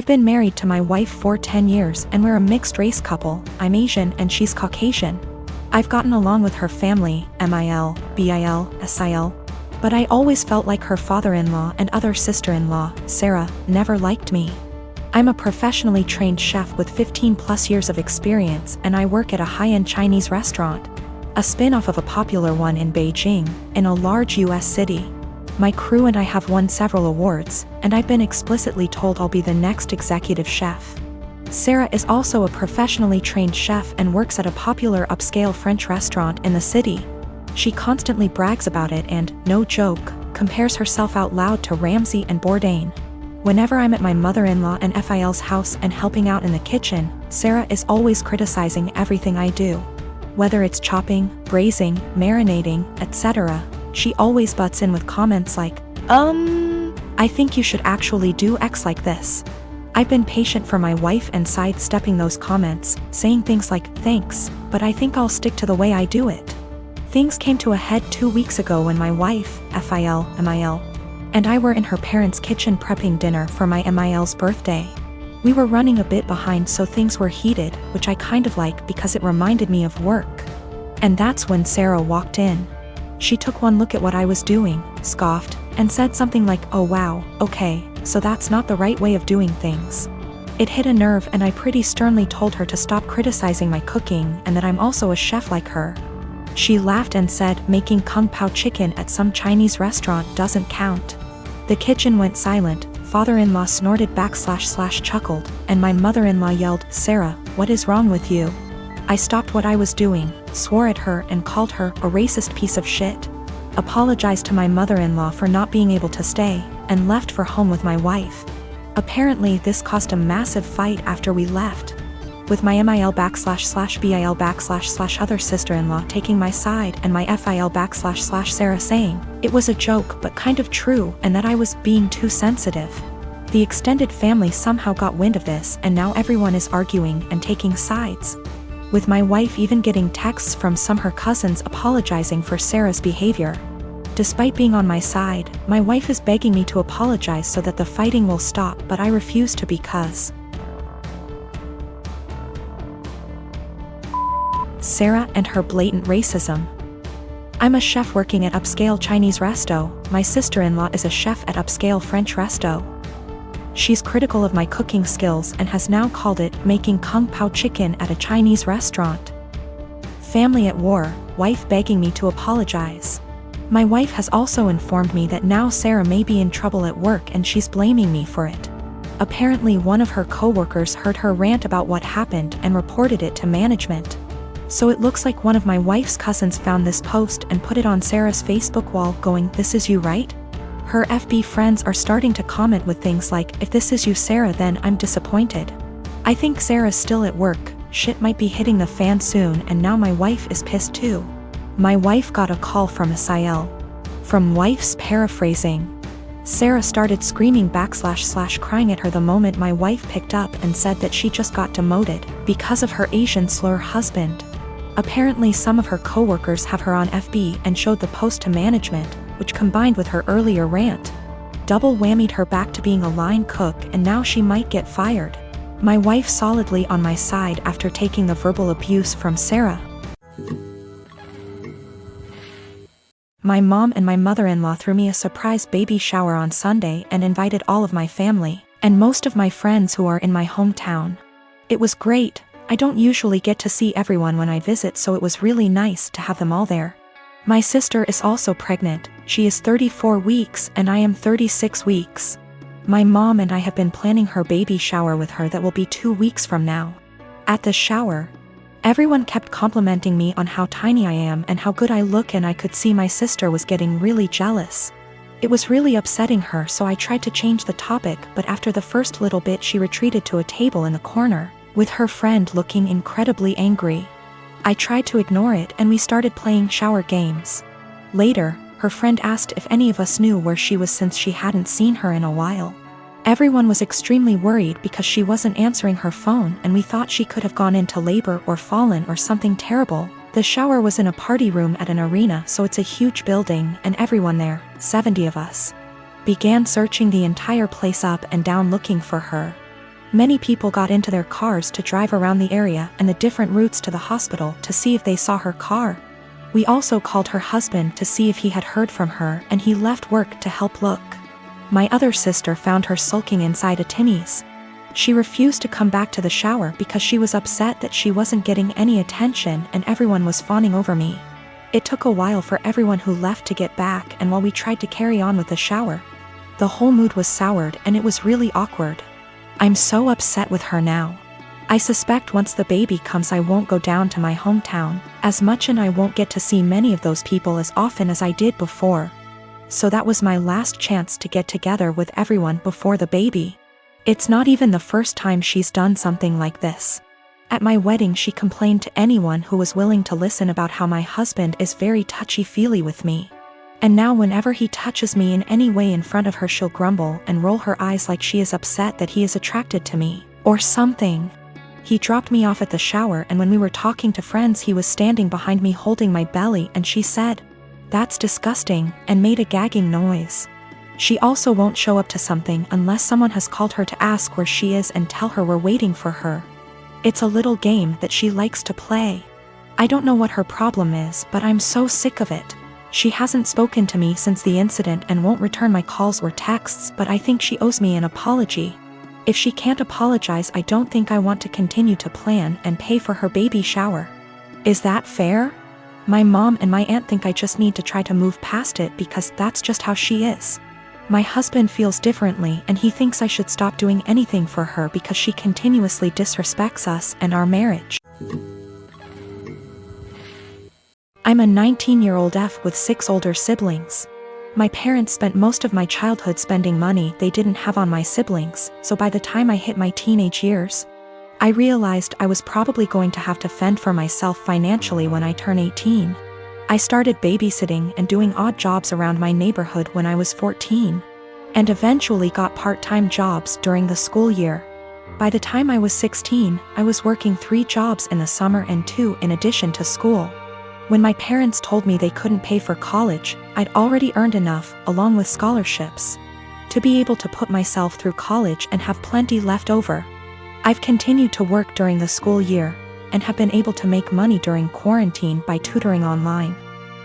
I've been married to my wife for 10 years and we're a mixed race couple. I'm Asian and she's Caucasian. I've gotten along with her family, MIL, BIL, SIL. But I always felt like her father-in-law and other sister-in-law, Sarah, never liked me. I'm a professionally trained chef with 15+ years of experience and I work at a high-end Chinese restaurant, a spin-off of a popular one in Beijing, in a large US city. My crew and I have won several awards, and I've been explicitly told I'll be the next executive chef. Sarah is also a professionally trained chef and works at a popular upscale French restaurant in the city. She constantly brags about it and, no joke, compares herself out loud to Ramsay and Bourdain. Whenever I'm at my mother-in-law and FIL's house and helping out in the kitchen, Sarah is always criticizing everything I do. Whether it's chopping, braising, marinating, etc., she always butts in with comments like, I think you should actually do X like this. I've been patient for my wife and sidestepping those comments, saying things like, thanks, but I think I'll stick to the way I do it. Things came to a head 2 weeks ago when my wife, FIL, MIL, and I were in her parents' kitchen prepping dinner for my MIL's birthday. We were running a bit behind, so things were heated, which I kind of like because it reminded me of work. And that's when Sarah walked in. She took one look at what I was doing, scoffed, and said something like, oh wow, okay, so that's not the right way of doing things. It hit a nerve and I pretty sternly told her to stop criticizing my cooking and that I'm also a chef like her. She laughed and said, making kung pao chicken at some Chinese restaurant doesn't count. The kitchen went silent, father-in-law snorted / chuckled, and my mother-in-law yelled, Sarah, what is wrong with you? I stopped what I was doing, swore at her and called her a racist piece of shit, apologized to my mother-in-law for not being able to stay, and left for home with my wife. Apparently this caused a massive fight after we left, with my MIL / BIL / other sister-in-law taking my side and my FIL / Sarah saying, it was a joke but kind of true and that I was being too sensitive. The extended family somehow got wind of this and now everyone is arguing and taking sides, with my wife even getting texts from some her cousins apologizing for Sarah's behavior. Despite being on my side, my wife is begging me to apologize so that the fighting will stop, but I refuse to because Sarah and her blatant racism. I'm a chef working at upscale Chinese resto, my sister-in-law is a chef at upscale French resto. She's critical of my cooking skills and has now called it making kung pao chicken at a Chinese restaurant. Family at war, wife begging me to apologize. My wife has also informed me that now Sarah may be in trouble at work and she's blaming me for it. Apparently one of her co-workers heard her rant about what happened and reported it to management. So it looks like one of my wife's cousins found this post and put it on Sarah's Facebook wall going, this is you, right? Her FB friends are starting to comment with things like, if this is you Sarah then I'm disappointed. I think Sarah's still at work, shit might be hitting the fan soon and now my wife is pissed too. My wife got a call from SIL. From wife's paraphrasing. Sarah started screaming / crying at her the moment my wife picked up and said that she just got demoted because of her Asian slur husband. Apparently some of her co-workers have her on FB and showed the post to management, which combined with her earlier rant, double whammied her back to being a line cook and now she might get fired. My wife solidly on my side after taking the verbal abuse from Sarah. My mom and my mother-in-law threw me a surprise baby shower on Sunday and invited all of my family and most of my friends who are in my hometown. It was great. I don't usually get to see everyone when I visit, so it was really nice to have them all there. My sister is also pregnant. She is 34 weeks and I am 36 weeks. My mom and I have been planning her baby shower with her that will be 2 weeks from now. At the shower, everyone kept complimenting me on how tiny I am and how good I look, and I could see my sister was getting really jealous. It was really upsetting her, so I tried to change the topic, but after the first little bit she retreated to a table in the corner, with her friend looking incredibly angry. I tried to ignore it and we started playing shower games. Later, her friend asked if any of us knew where she was since she hadn't seen her in a while. Everyone was extremely worried because she wasn't answering her phone and we thought she could have gone into labor or fallen or something terrible. The shower was in a party room at an arena, so it's a huge building, and everyone there, 70 of us, began searching the entire place up and down looking for her. Many people got into their cars to drive around the area and the different routes to the hospital to see if they saw her car. We also called her husband to see if he had heard from her, and he left work to help look. My other sister found her sulking inside a Timmy's. She refused to come back to the shower because she was upset that she wasn't getting any attention and everyone was fawning over me. It took a while for everyone who left to get back, and while we tried to carry on with the shower, the whole mood was soured and it was really awkward. I'm so upset with her now. I suspect once the baby comes I won't go down to my hometown as much, and I won't get to see many of those people as often as I did before. So that was my last chance to get together with everyone before the baby. It's not even the first time she's done something like this. At my wedding she complained to anyone who was willing to listen about how my husband is very touchy-feely with me. And now whenever he touches me in any way in front of her she'll grumble and roll her eyes like she is upset that he is attracted to me, or something. He dropped me off at the shower, and when we were talking to friends he was standing behind me holding my belly, and she said, "That's disgusting," and made a gagging noise. She also won't show up to something unless someone has called her to ask where she is and tell her we're waiting for her. It's a little game that she likes to play. I don't know what her problem is, but I'm so sick of it. She hasn't spoken to me since the incident and won't return my calls or texts, but I think she owes me an apology. If she can't apologize, I don't think I want to continue to plan and pay for her baby shower. Is that fair? My mom and my aunt think I just need to try to move past it because that's just how she is. My husband feels differently, and he thinks I should stop doing anything for her because she continuously disrespects us and our marriage. I'm a 19-year-old F with 6 older siblings. My parents spent most of my childhood spending money they didn't have on my siblings, so by the time I hit my teenage years, I realized I was probably going to have to fend for myself financially when I turn 18. I started babysitting and doing odd jobs around my neighborhood when I was 14, and eventually got part-time jobs during the school year. By the time I was 16, I was working 3 jobs in the summer and 2 in addition to school. When my parents told me they couldn't pay for college, I'd already earned enough, along with scholarships, to be able to put myself through college and have plenty left over. I've continued to work during the school year, and have been able to make money during quarantine by tutoring online.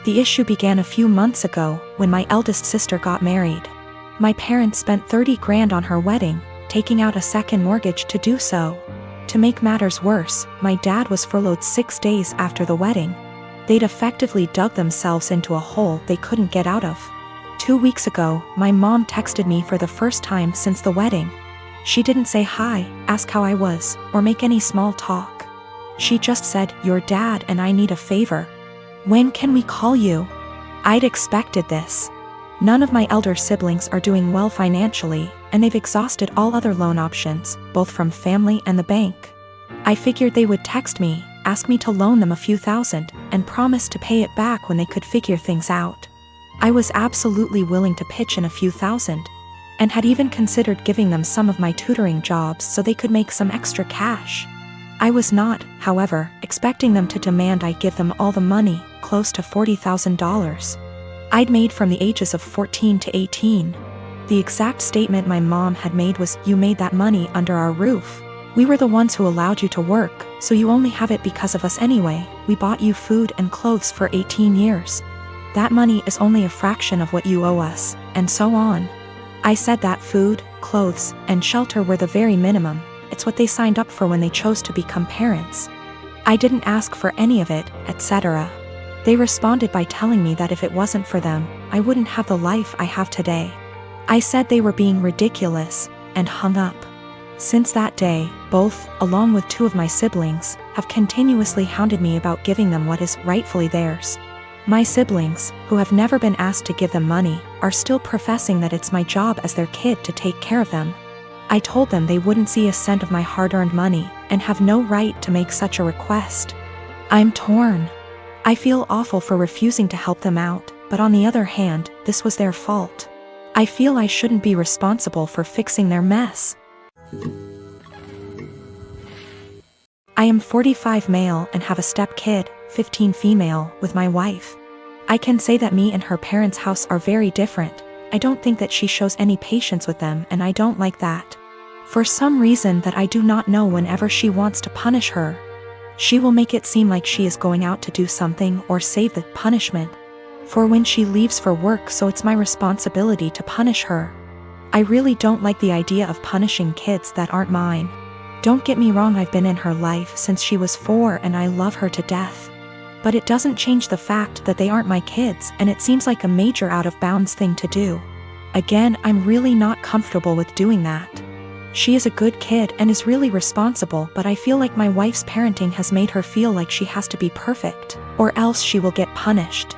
The issue began a few months ago when my eldest sister got married. My parents spent 30 grand on her wedding, taking out a second mortgage to do so. To make matters worse, my dad was furloughed 6 days after the wedding. They'd effectively dug themselves into a hole they couldn't get out of. 2 weeks ago, my mom texted me for the first time since the wedding. She didn't say hi, ask how I was, or make any small talk. She just said, "Your dad and I need a favor. When can we call you?" I'd expected this. None of my elder siblings are doing well financially, and they've exhausted all other loan options, both from family and the bank. I figured they would text me, ask me to loan them a few thousand, and promise to pay it back when they could figure things out. I was absolutely willing to pitch in a few thousand, and had even considered giving them some of my tutoring jobs so they could make some extra cash. I was not, however, expecting them to demand I give them all the money, close to $40,000. I'd made from the ages of 14 to 18. The exact statement my mom had made was, "You made that money under our roof. We were the ones who allowed you to work, so you only have it because of us anyway. We bought you food and clothes for 18 years. That money is only a fraction of what you owe us," and so on. I said that food, clothes, and shelter were the very minimum. It's what they signed up for when they chose to become parents. I didn't ask for any of it, etc. They responded by telling me that if it wasn't for them, I wouldn't have the life I have today. I said they were being ridiculous, and hung up. Since that day, both, along with 2 of my siblings, have continuously hounded me about giving them what is rightfully theirs. My siblings, who have never been asked to give them money, are still professing that it's my job as their kid to take care of them. I told them they wouldn't see a cent of my hard-earned money, and have no right to make such a request. I'm torn. I feel awful for refusing to help them out, but on the other hand, this was their fault. I feel I shouldn't be responsible for fixing their mess. I am 45 male and have a step-kid, 15 female, with my wife. I can say that me and her parents' house are very different. I don't think that she shows any patience with them, and I don't like that. For some reason that I do not know, whenever she wants to punish her, she will make it seem like she is going out to do something or save the punishment for when she leaves for work, so it's my responsibility to punish her. I really don't like the idea of punishing kids that aren't mine. Don't get me wrong, I've been in her life since she was 4 and I love her to death. But it doesn't change the fact that they aren't my kids, and it seems like a major out of bounds thing to do. Again, I'm really not comfortable with doing that. She is a good kid and is really responsible, but I feel like my wife's parenting has made her feel like she has to be perfect, or else she will get punished.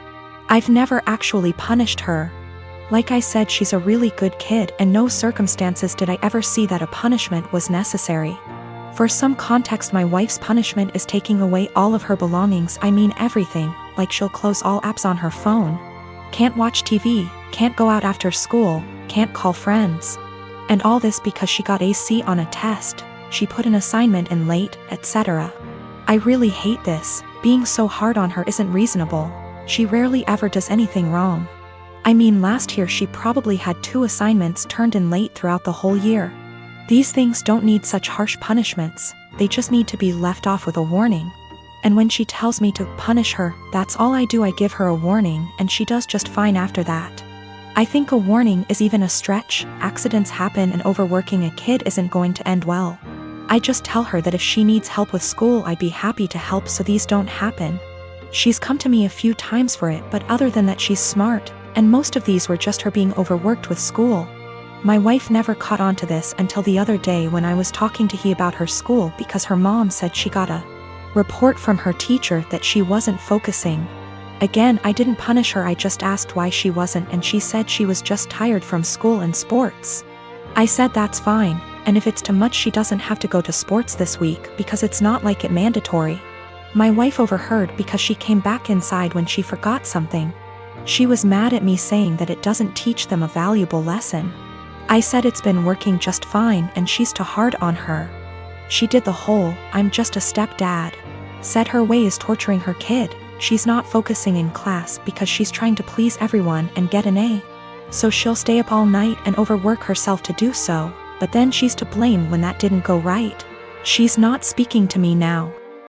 I've never actually punished her. Like I said, she's a really good kid, and no circumstances did I ever see that a punishment was necessary. For some context, my wife's punishment is taking away all of her belongings. I mean everything, like she'll close all apps on her phone, can't watch TV, can't go out after school, can't call friends. And all this because she got a C on a test, she put an assignment in late, etc. I really hate this. Being so hard on her isn't reasonable. She rarely ever does anything wrong. I mean, last year she probably had 2 assignments turned in late throughout the whole year. These things don't need such harsh punishments, they just need to be left off with a warning. And when she tells me to punish her, that's all I do. I give her a warning and she does just fine after that. I think a warning is even a stretch. Accidents happen and overworking a kid isn't going to end well. I just tell her that if she needs help with school, I'd be happy to help so these don't happen. She's come to me a few times for it, but other than that, she's smart, and most of these were just her being overworked with school. My wife never caught on to this until the other day when I was talking to he about her school, because her mom said she got a report from her teacher that she wasn't focusing. Again, I didn't punish her, I just asked why she wasn't, and she said she was just tired from school and sports. I said that's fine, and if it's too much she doesn't have to go to sports this week because it's not like it mandatory. My wife overheard because she came back inside when she forgot something. She was mad at me, saying that it doesn't teach them a valuable lesson. I said it's been working just fine and she's too hard on her. She did the whole "I'm just a stepdad" said her way is torturing her kid. She's not focusing in class because she's trying to please everyone and get an A. So she'll stay up all night and overwork herself to do so, but then she's to blame when that didn't go right. She's not speaking to me now.